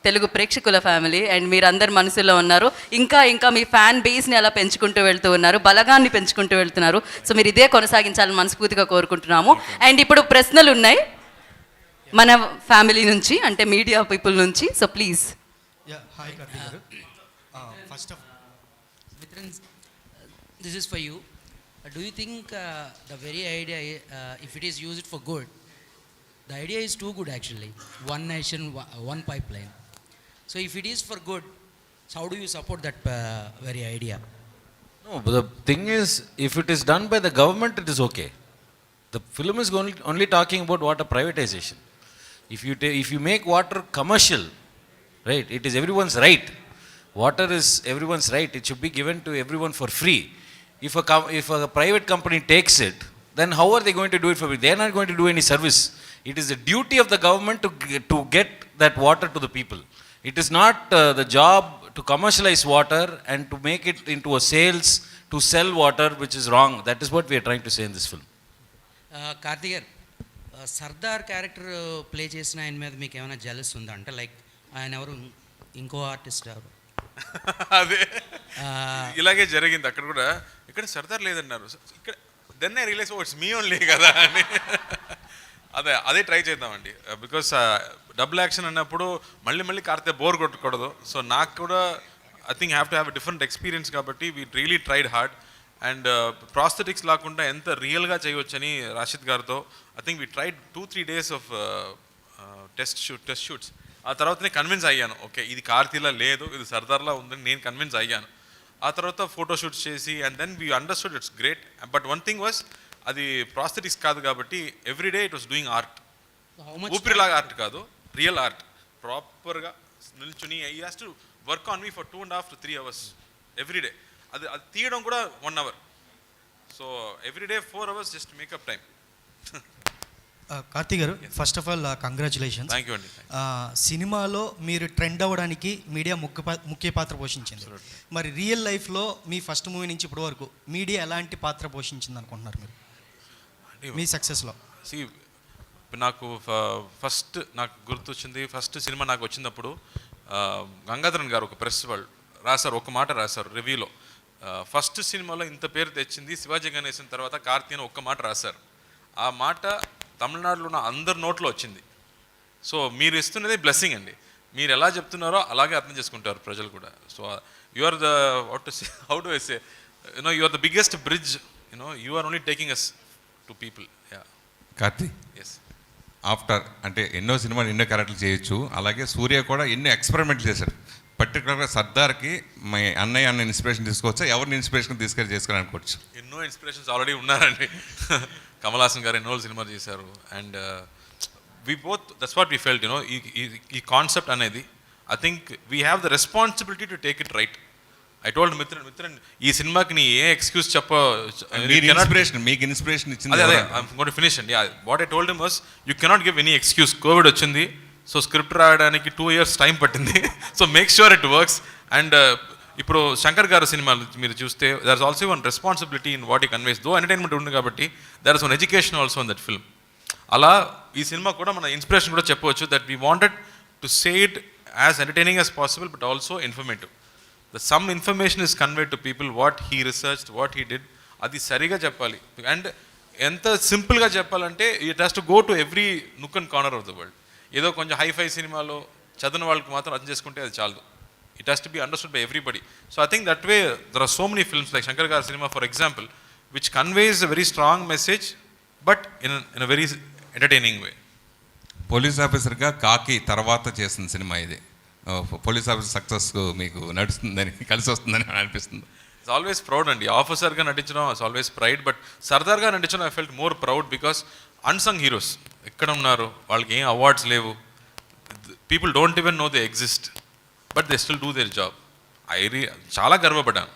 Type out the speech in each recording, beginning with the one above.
తెలుగు ప్రేక్షకుల family and మీరందరు మనసులో ఉన్నారు. ఇంకా ఇంకా మీ ఫ్యాన్ బేస్ని అలా పెంచుకుంటూ వెళ్తూ ఉన్నారు, బలగాన్ని పెంచుకుంటూ వెళ్తున్నారు. సో మీరు ఇదే కొనసాగించాలని మనస్ఫూర్తిగా కోరుకుంటున్నాము. అండ్ ఇప్పుడు ప్రశ్నలు ఉన్నాయి మన ఫ్యామిలీ నుంచి, అంటే మీడియా పీపుల్ నుంచి. So please. హాయ్ కార్తీ గారు. First of Mithran, this is for you. Do you think the very idea, if it is used for good, the idea is too good actually? One nation, one pipeline. So if it is for good, so how do you support that very idea? No, but the thing is, if it is done by the government, it is okay. The film is only talking about water privatization. If you make water commercial, right, it is everyone's right. Water is everyone's right. It should be given to everyone for free. If a private company takes it, then how are they going to do it for free? They are not going to do any service. It is the duty of the government to get that water to the people. It is not the job to commercialize water and to make it into a sales to sell water, which is wrong. That is what we are trying to say in this film. Karthi garu, Sardar character play చేసిన ఆయన మీద మీకు ఏమైనా jealous ఉందా? అంటే like ఆయన ఎవరు ఇంకో ఆర్టిస్ట్ ఎవరు? అదే ఇలాగే జరిగింది అక్కడ కూడా. ఇక్కడ సర్దార్ లేదన్నారు. ఇక్కడ then I realise it's me only కదా అని. అదే ట్రై చేద్దామండి. బికాస్ డబుల్ యాక్షన్ అన్నప్పుడు మళ్ళీ కార్తే బోర్ కొట్టకూడదు. సో నాకు కూడా I think have to have different experience కాబట్టి we really tried hard. And prosthetics లేకుండా ఎంత రియల్గా చేయవచ్చని రాషిద్ గారితో I think we tried 2-3 days of test shoots. ఆ తర్వాతనే కన్విన్స్ అయ్యాను, ఓకే ఇది కార్తీలా లేదు, ఇది సర్దార్లా ఉందని నేను కన్విన్స్ అయ్యాను. ఆ తర్వాత ఫోటోషూట్స్ చేసి and then we understood it's great. But one thing was, అది ప్రాస్థెటిక్స్ కాదు కాబట్టి everyday it was doing art. ఊపిరిలాగా ఆర్ట్ కాదు, రియల్ ఆర్ట్. ప్రాపర్గా నిల్చుని I has to work on me for 2.5 to 3 hours everyday. అది తీయడం కూడా 1 hour. So everyday 4 hours just makeup time. Karthi గారు, first of all congratulations. Thank you అండి. సినిమాలో మీరు ట్రెండ్ అవ్వడానికి మీడియా ముఖ్య పాత్ర పోషించింది. మరి రియల్ లైఫ్లో మీ ఫస్ట్ మూవీ నుంచి ఇప్పటి వరకు మీడియా ఎలాంటి పాత్ర పోషించింది అనుకుంటున్నారు మీరు మీ సక్సెస్లో? నాకు నాకు గుర్తొచ్చింది, ఫస్ట్ సినిమా నాకు వచ్చినప్పుడు గంగాధరన్ గారు ఒక ప్రెస్ వాళ్ళు రాశారు, ఒక మాట రాశారు రివ్యూలో. ఫస్ట్ సినిమాలో ఇంత పేరు తెచ్చింది శివాజీ గణేశన్ తర్వాత కార్తీ అని ఒక్క మాట రాశారు. ఆ మాట తమిళనాడులో ఉన్న అందరి నోట్లో వచ్చింది. సో మీరు ఇస్తున్నది బ్లెస్సింగ్ అండి. మీరు ఎలా చెప్తున్నారో అలాగే అర్థం చేసుకుంటారు ప్రజలు కూడా. So you are the how do I say you are the biggest bridge. You are only taking us to people. Karthi, yes, after అంటే ఎన్నో సినిమాలు ఎన్నో క్యారెక్టర్లు చేయొచ్చు, అలాగే సూర్య కూడా ఎన్నో ఎక్స్పెరిమెంట్లు చేశాడు. పర్టికులర్గా సర్దార్కి మీ అన్నయ్య ఇన్స్పిరేషన్ తీసుకోవచ్చా? ఎవరిని ఇన్స్పిరేషన్ తీసుకొని అనుకోవచ్చు? ఎన్నో ఇన్స్పిరేషన్స్ ఆల్రెడీ ఉన్నారండి. కమల్ హాసన్ గారు ఎన్నో సినిమాలు చేశారు. And we both that's what we felt. ఈ కాన్సెప్ట్ అనేది I think we have the responsibility to take it right. I told Mithran ఈ సినిమాకి నీ ఏ ఎక్స్క్యూజ్ మీకు ఇన్స్పిరేషన్ ఇచ్చింది? అదే ఐఎమ్ గోయింగ్ టు ఫినిష్ అండి. What I told him was you cannot give any excuse. Covid వచ్చింది, సో స్క్రిప్ట్ రాయడానికి 2 years టైం పట్టింది. So make sure it works. And ఇప్పుడు శంకర్ గారు సినిమాలు మీరు చూస్తే there is also one responsibility in what he conveys. Though entertainment ఉంది కాబట్టి there is one education also in that film. అలా ఈ సినిమా కూడా మన ఇన్స్పిరేషన్ కూడా చెప్పవచ్చు. That we wanted to say it as entertaining as possible but also informative. The some information is conveyed to people what he researched, what he did. అది సరిగా చెప్పాలి. అండ్ ఎంత సింపుల్గా చెప్పాలంటే it has to go to every nook and corner of the world. ఏదో కొంచెం hi-fi సినిమాలో చదివిన వాళ్ళకి మాత్రం అర్థం చేసుకుంటే అది చాలు. It has to be understood by everybody. So I think that way there are so many films like Shankar Gar cinema for example which conveys a very strong message but in a very entertaining way. Police ఆఫీసర్గా కాకి తర్వాత చేసిన cinema ఇది. Police officer success మీకు నడుస్తుందని కలిసి వస్తుందని అనిపిస్తుంది? It's always proud అండి. ఆఫీసర్గా నటించడం ఇట్స్ ఆల్వేస్ ప్రైడ్. బట్ సర్దార్గా నటించడం I felt more proud because unsung heroes ఎక్కడ ఉన్నారు, వాళ్ళకి ఏం అవార్డ్స్ లేవు, people don't even know they exist, but they still do their job. చాలా గర్వపడ్డాను.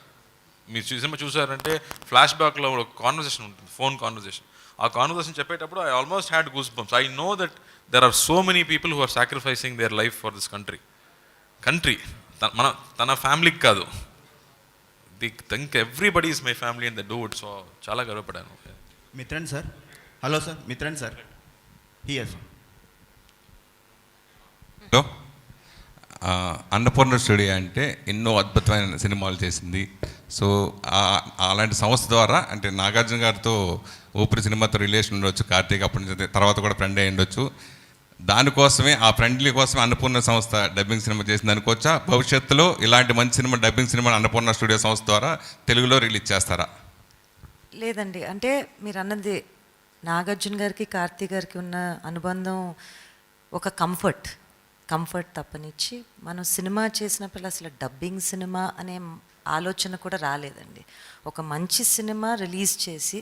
మీరు సినిమా చూసారంటే ఫ్లాష్ బ్యాక్లో ఒక కాన్వర్సేషన్ ఉంటుంది, ఫోన్ కాన్వర్సేషన్. ఆ కాన్వర్సేషన్ చెప్పేటప్పుడు I almost had goose bumps. I know that there are so many people who are sacrificing their life for this country. తన ఫ్యామిలీకి కాదు, they think everybody is my family and they do it. So చాలా గర్వపడ్డాను. Mithran sir, hello sir, Mithran sir, here. Hello, Annapurna studio అంటే ఎన్నో అద్భుతమైన సినిమాలు చేసింది. సో అలాంటి సంస్థ ద్వారా అంటే నాగార్జున గారితో ఊపిరి సినిమాతో రిలేషన్ ఉండొచ్చు, కార్తీక్ అప్పటి నుంచి తర్వాత కూడా ఫ్రెండ్ అయి ఉండొచ్చు. దానికోసమే ఆ ఫ్రెండ్లీ కోసమే అన్నపూర్ణ సంస్థ డబ్బింగ్ సినిమా చేసింది అనుకోవచ్చా? భవిష్యత్తులో ఇలాంటి మంచి cinema dubbing cinema Annapurna studio సంస్థ ద్వారా తెలుగులో రిలీజ్ చేస్తారా? లేదండి, అంటే మీరు అన్నది నాగార్జున గారికి కార్తీక్ గారికి ఉన్న అనుబంధం ఒక కంఫర్ట్ తప్పనిచ్చి మనం సినిమా చేసినప్పుడు అసలు డబ్బింగ్ సినిమా అనే ఆలోచన కూడా రాలేదండి. ఒక మంచి సినిమా రిలీజ్ చేసి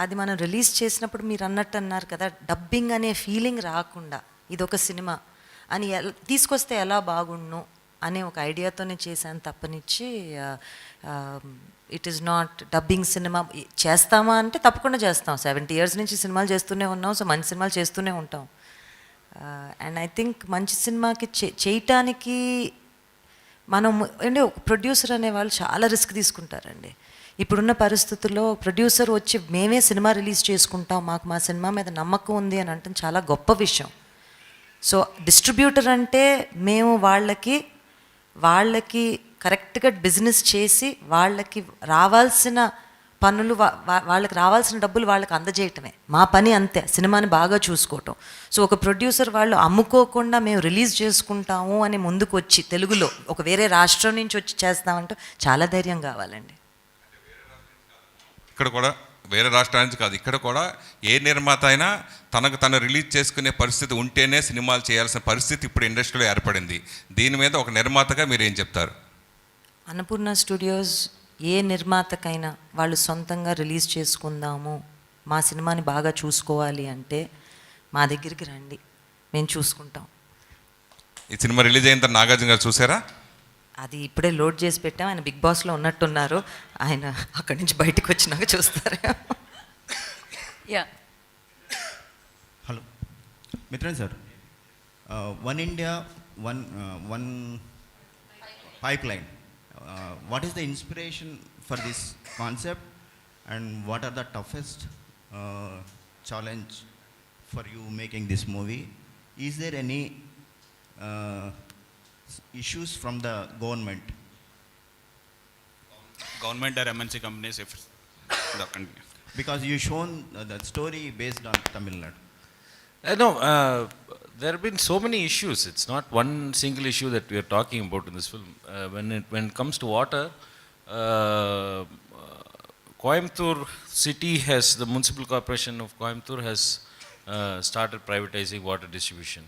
అది మనం రిలీజ్ చేసినప్పుడు మీరు అన్నట్టు అన్నారు కదా, డబ్బింగ్ అనే ఫీలింగ్ రాకుండా ఇదొక సినిమా అని తీసుకొస్తే ఎలా బాగుండు అనే ఒక ఐడియాతోనే చేశాను తప్పనిచ్చి it is not dubbing cinema చేస్తామా అంటే తప్పకుండా చేస్తాం. 70 years నుంచి సినిమాలు చేస్తూనే ఉన్నాం. సో మంచి సినిమాలు చేస్తూనే ఉంటాం. అండ్ ఐ థింక్ మంచి సినిమాకి చేయటానికి మనం అంటే ఒక ప్రొడ్యూసర్ అనేవాళ్ళు చాలా రిస్క్ తీసుకుంటారండి. ఇప్పుడున్న పరిస్థితుల్లో ప్రొడ్యూసర్ వచ్చి మేమే సినిమా రిలీజ్ చేసుకుంటాం, మాకు మా సినిమా మీద నమ్మకం ఉంది అని అంటే చాలా గొప్ప విషయం. సో డిస్ట్రిబ్యూటర్ అంటే మేము వాళ్ళకి కరెక్ట్గా బిజినెస్ చేసి వాళ్ళకి రావాల్సిన పనులు వాళ్ళకి రావాల్సిన డబ్బులు వాళ్ళకి అందజేయటమే మా పని, అంతే. సినిమాని బాగా చూసుకోవటం. సో ఒక ప్రొడ్యూసర్ వాళ్ళు అమ్ముకోకుండా మేము రిలీజ్ చేసుకుంటాము అని ముందుకు వచ్చి తెలుగులో ఒక వేరే రాష్ట్రం నుంచి వచ్చి చేస్తామంటూ చాలా ధైర్యం కావాలండి. ఇక్కడ కూడా వేరే రాష్ట్రాల నుంచి కాదు, ఇక్కడ కూడా ఏ నిర్మాత అయినా తను రిలీజ్ చేసుకునే పరిస్థితి ఉంటేనే సినిమాలు చేయాల్సిన పరిస్థితి ఇప్పుడు ఇండస్ట్రీలో ఏర్పడింది. దీని మీద ఒక నిర్మాతగా మీరు ఏం చెప్తారు? అన్నపూర్ణ స్టూడియోస్ ఏ నిర్మాతకైనా వాళ్ళు సొంతంగా రిలీజ్ చేసుకుందాము, మా సినిమాని బాగా చూసుకోవాలి అంటే మా దగ్గరికి రండి, మేము చూసుకుంటాం. ఈ సినిమా రిలీజ్ అయిన తర్వాత నాగార్జున గారు చూసారా? అది ఇప్పుడే లోడ్ చేసి పెట్టాం. ఆయన బిగ్ బాస్లో ఉన్నట్టున్నారు, ఆయన అక్కడి నుంచి బయటకు వచ్చినాక చూస్తారు. Yeah, hello Mithran sir, one India one pipe line, what is the inspiration for this concept and what are the toughest challenge for you making this movie? Is there any issues from the government or MNC companies if the country? Because you shown that story based on Tamil Nadu. No, there have been so many issues. It's not one single issue that we are talking about in this film. When it comes to water, Coimbatore city has, the municipal corporation of Coimbatore has started privatizing water distribution.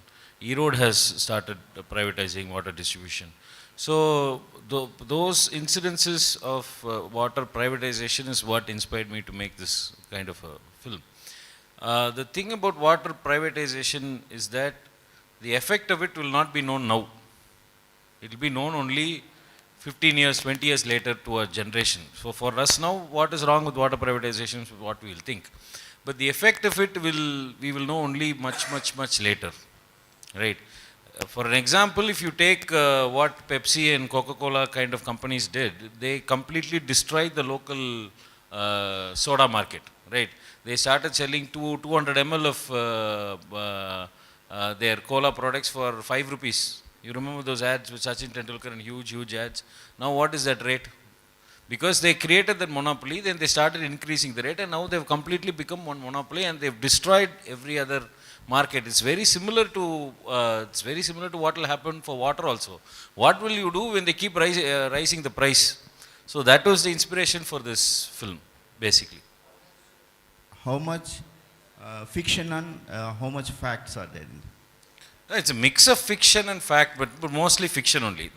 Erode has started privatizing water distribution. So those incidences of water privatization is what inspired me to make this kind of a film. The thing about water privatization is that the effect of it will not be known now. It will be known only 15 years, 20 years later to a generation. So for us now, what is wrong with water privatization is what we will think. But the effect of it we will know only much later, right? For an example, if you take what Pepsi and Coca-Cola kind of companies did, they completely destroyed the local soda market, right? They started selling 200 ml of their cola products for 5 rupees. You remember those ads with Sachin Tendulkar and huge ads? Now what is that rate? Because they created that monopoly, then they started increasing the rate, and now they've completely become one monopoly and they've destroyed every other market. It's very similar to what will happen for water also. What will you do when they keep rising the price? So that was the inspiration for this film, basically. How much fiction and how much facts are there? It's a mix of fiction and fact, but mostly fiction only.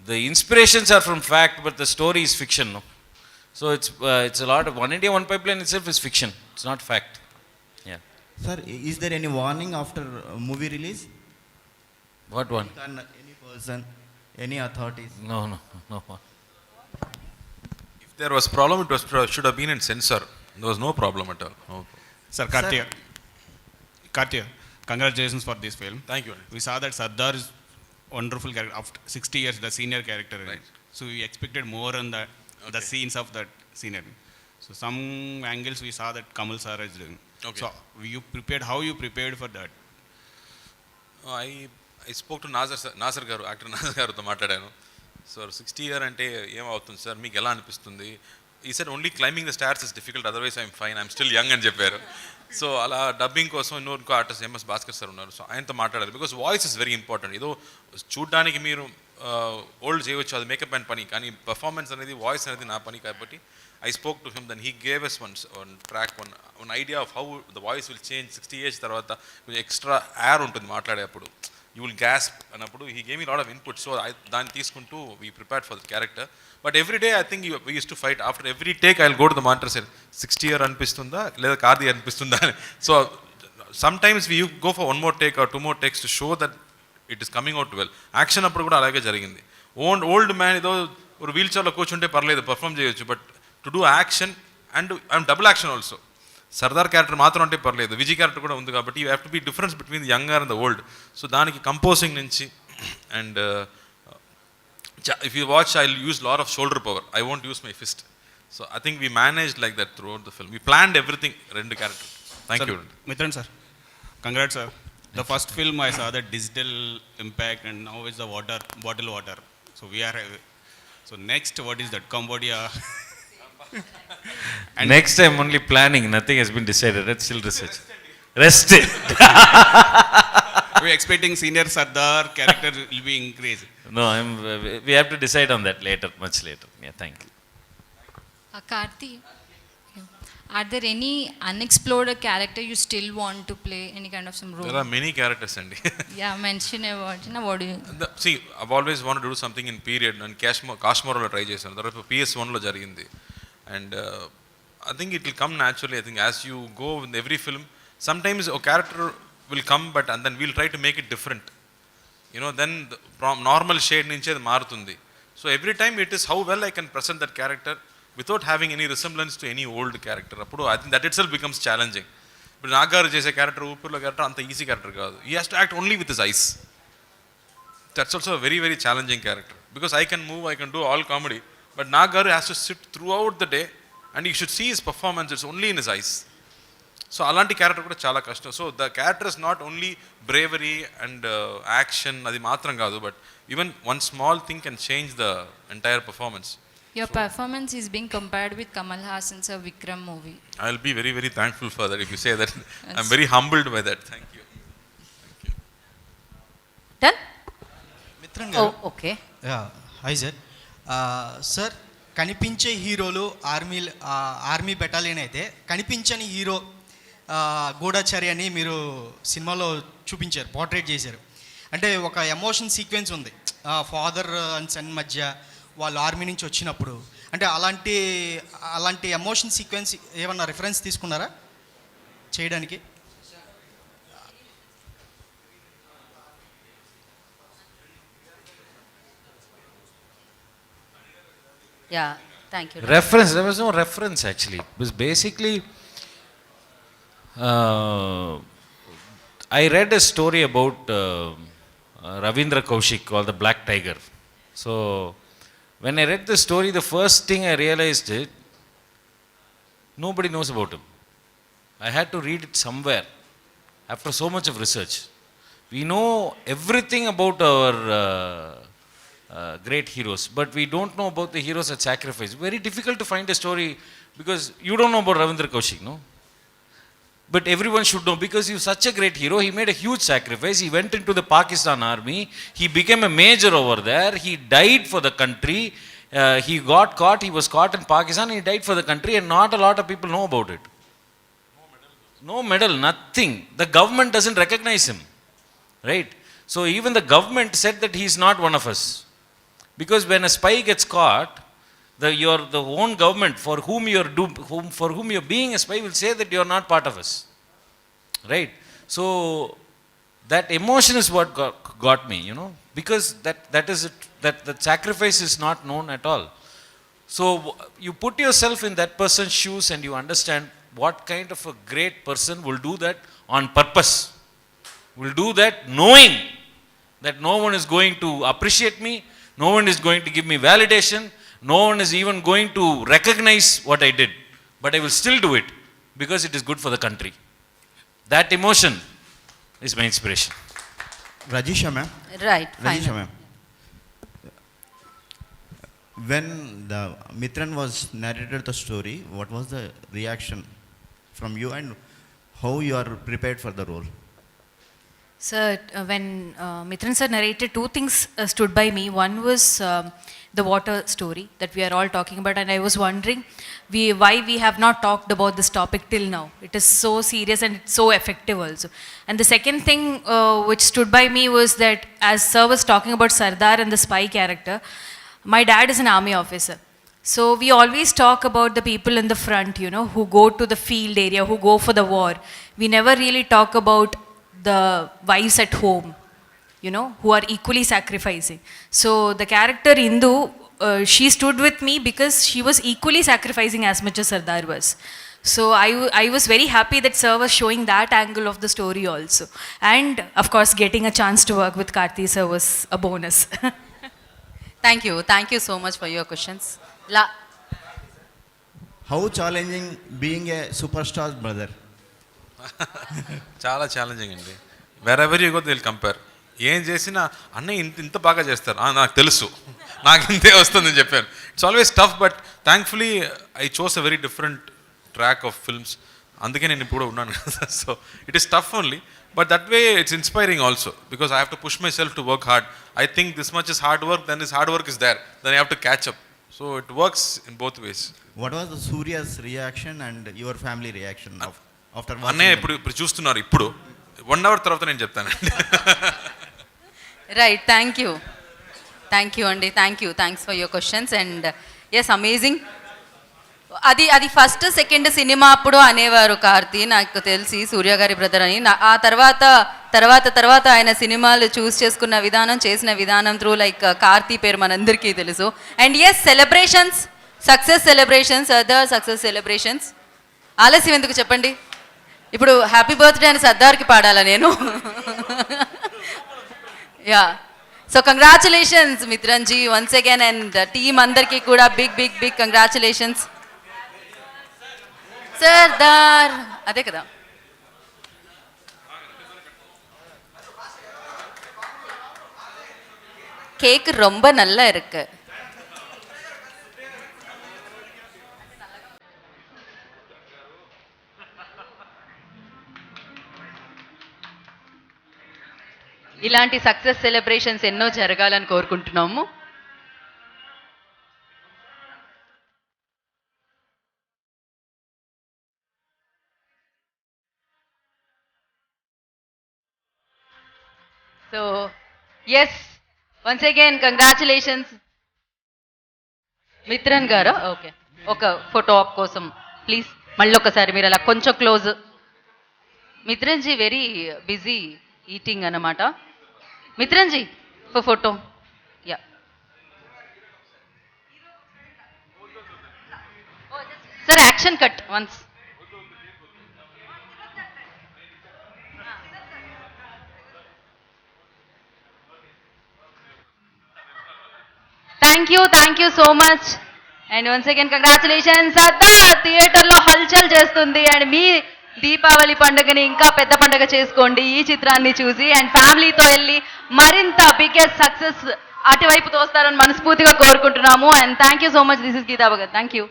The inspirations are from fact, but the story is fiction. No? So it's a lot of One India, One Pipeline itself is fiction. It's not fact. Yeah. Sir, is there any warning after movie release? What one? Any person, any authorities? No. If there was problem, it should have been in censor. There was no problem at all. No. Sir, Karthi, congratulations for this film. Thank you. We saw that Sardar is wonderful character. After 60 years, the senior character. Right. So we expected more on the scenes of that scenery. So some angles we saw that Kamal sir is doing. Okay. So how you prepared for that? I spoke to Nassar గారు, actor Nassar గారితో మాట్లాడాను. Sir 60 year అంటే ఏమవుతుంది sir, మీకు ఎలా అనిపిస్తుంది? ఈ sir only climbing the stars is difficult, otherwise I'm fine, I'm still young అని చెప్పారు. సో అలా డబ్బింగ్ కోసం ఇంకో ఆర్టిస్ట్ 𝗵𝗵𝗏 సార్ ఉన్నారు. సో ఆయనతో మాట్లాడాలి, because voice is very important. ఏదో చూడ్డానికి మీరు ఓల్డ్ చేయవచ్చు, అది మేకప్ అండ్ పని, కానీ పర్ఫార్మెన్స్ అనేది, వాయిస్ అనేది నా పని కాబట్టి I spoke to him. Then he gave us one track, one idea of how the voice will change 60 years తర్వాత. కొంచెం ఎక్స్ట్రా ఎయిర్ ఉంటుంది మాట్లాడేటప్పుడు, యూ విల్ గ్యాస్ప్ అన్నప్పుడు. He gave me lot of input. So దాన్ని తీసుకుంటూ we prepared for the character. But every day I think we use to fight. After every take I will go to the monitor, sir 60 year అనిపిస్తుందా లేదా కార్తీ అనిపిస్తుందా అని. So sometimes we go for 1 more take or 2 more takes to show that it is coming out well. Action అప్పుడు కూడా అలాగే జరిగింది. Old man ఏదో ఒక వీల్ చైర్లో కూర్చుంటే పర్లేదు, పర్ఫామ్ చేయొచ్చు. But to do action and double action also. Sardar character మాత్రం అంటే పర్లేదు, విజయ్ క్యారెక్టర్ కూడా ఉంది కాబట్టి you have to be difference between the younger and the old. So దానికి కంపోజింగ్ నుంచి and if you watch, I'll use a lot of shoulder power. I won't use my fist. So I think we managed like that throughout the film. We planned everything. Rendu character. Thank you. Mithran sir, congrats sir. The first film I saw the digital impact, and now it's the bottle water. So we are. So next, what is that? Cambodia. And next time only planning. Nothing has been decided. Let's still research. Rest. We're expecting senior Sardar character will be increased. No, we have to decide on that later, much later. Yeah, thank you. Karthi, are there any unexplored character you still want to play, any kind of some role? There are many characters, Andy. Yeah, mention about, what do you... See, I've always wanted to do something in period, and Kashmorlo try chesanu. Tarvatu PS1 lo jarigindi. And I think it will come naturally. I think as you go in every film, sometimes a character will come, and then we'll try to make it different. You know, then from normal shade nunchi adi maarutundi. So every time it is how well I can present that character without having any resemblance to any old character. Appudu I think that itself becomes challenging. But Nagaru chese character, Uppurlo character anta easy character kaadu. He has to act only with his eyes. That's also a very, very challenging character, because I can move, I can do all comedy, but Nagaru has to sit throughout the day, and you should see his performance, it's only in his eyes. So అలాంటి character కూడా చాలా కష్టం. So the character is not only bravery and action, అది మాత్రం కాదు, but even one small thing can change the entire performance. Your performance is being compared with Kamal Hassan's Vikram movie. I will be very, very thankful for that if you say that. I'm very humbled by that. Thank you. Done? Mithran గారు. Oh, okay. Hi sir. Sir, కనిపించే హీరోలు army battalion అయితే, కనిపించని hero 𝗂𝗲𝗁 అని మీరు సినిమాలో చూపించారు, portrait చేశారు. అంటే ఒక ఎమోషన్ సీక్వెన్స్ ఉంది ఫాదర్ అండ్ సన్ మధ్య, వాళ్ళు ఆర్మీ నుంచి వచ్చినప్పుడు. అంటే అలాంటి ఎమోషన్ సీక్వెన్స్ ఏమన్నా రిఫరెన్స్ తీసుకున్నారా చేయడానికి? Yeah, thank you. Reference, there was no reference actually. It was basically, I read a story about Ravindra Kaushik called The Black Tiger. So when I read the story, the first thing I realized is nobody knows about him. I had to read it somewhere after so much of research. We know everything about our great heroes, but we don't know about the heroes that sacrifice. Very difficult to find a story, because you don't know about Ravindra Kaushik, no? But everyone should know, because he was such a great hero. He made a huge sacrifice. He went into the Pakistan army. He became a major over there. He died for the country. He got caught. He was caught in Pakistan. He died for the country, and not a lot of people know about it. No medal, nothing. The government doesn't recognize him, right? So even the government said that he is not one of us, because when a spy gets caught, the own government for whom you're being a spy will say that you are not part of us, right? So that emotion is what got me, you know, because that sacrifice is not known at all. So you put yourself in that person's shoes and you understand what kind of a great person will do that on purpose, will do that knowing that no one is going to appreciate me, no one is going to give me validation, no one is even going to recognize what I did, but I will still do it because it is good for the country. That emotion is my inspiration. Rajisha ma'am. Right, fine. Rajisha ma'am. When the Mithran was narrated the story, what was the reaction from you and how you are prepared for the role? Sir, when Mithran sir narrated, two things stood by me. One was the water story that we are all talking about, and I was wondering why we have not talked about this topic till now. It is so serious and it's so effective also. And the second thing which stood by me was that as sir was talking about Sardar and the spy character, my dad is an army officer. So we always talk about the people in the front, you know, who go to the field area, who go for the war. We never really talk about the wives at home, you know, who are equally sacrificing. So the character Indu, she stood with me because she was equally sacrificing as much as Sardar was. So I was very happy that sir was showing that angle of the story also. And of course, getting a chance to work with Karthi sir was a bonus. Thank you so much for your questions. How challenging being a superstar brother? చాలా challenging అండి. Wear ever you go they will compare. ఏం చేసినా అన్నయ్య ఇంత బాగా చేస్తారు, నాకు తెలుసు, నాకు ఇంతే వస్తుందని చెప్పాను. It's always tough, but thankfully I chose a very different track of films. అందుకే నేను ఇప్పుడు ఉన్నాను కదా. So it is tough only, but that way it's inspiring also, because I have to push myself to work hard. I think this much is hard work, then this hard work is there, then I have to catch up. So it works in both ways. What was the Surya's reaction and your family reaction after watching? అన్నయ్య ఇప్పుడు చూస్తున్నారు, ఇప్పుడు 1 hour తర్వాత నేను చెప్తానండి. Right, thank you అండి, thanks for your questions. And yes, amazing. అది first second సినిమా అప్పుడు అనేవారు కార్తీ, నాకు తెలిసి సూర్య గారి బ్రదర్ అని. ఆ తర్వాత ఆయన సినిమాలు చూస్ చేసుకున్న విధానం, చేసిన విధానం త్రూ లైక్ కార్తీ పేరు మనందరికీ తెలుసు. And yes, celebrations, success celebrations, other success celebrations. ఆలస్యం ఎందుకు చెప్పండి, ఇప్పుడు హ్యాపీ బర్త్డే అని సర్దార్కి పాడాలా నేను? Yeah, so congratulations Mithran ji once again, and team అందరికీ కూడా బిగ్ కంగ్రాచులేషన్స్. సర్దార్ అదే కదా. கேக் ரொம்ப நல்லா இருக்கு. ఇలాంటి సక్సెస్ సెలబ్రేషన్స్ ఎన్నో జరగాలని కోరుకుంటున్నాము. So yes, once again congratulations Mithran garu. Okay, ఒక ఫోటో ఆప్ కోసం ప్లీజ్ మళ్ళీ ఒకసారి మీరు అలా కొంచెం close. Mithran ji very busy eating అన్నమాట. Mithran ji for photo. Yeah, sir action cut once. Thank you so much. And once again congratulations. Sardar థియేటర్లో హల్చల్ చేస్తుంది. అండ్ మీ దీపావళి పండుగని ఇంకా పెద్ద పండుగ చేసుకోండి ఈ చిత్రాన్ని చూసి. అండ్ ఫ్యామిలీతో వెళ్ళి మరింత బిగ్గెస్ట్ సక్సెస్ అటువైపు తోస్తారని మనస్ఫూర్తిగా కోరుకుంటున్నాము. And thank you so much. This is Geetha Bhagat. Thank you.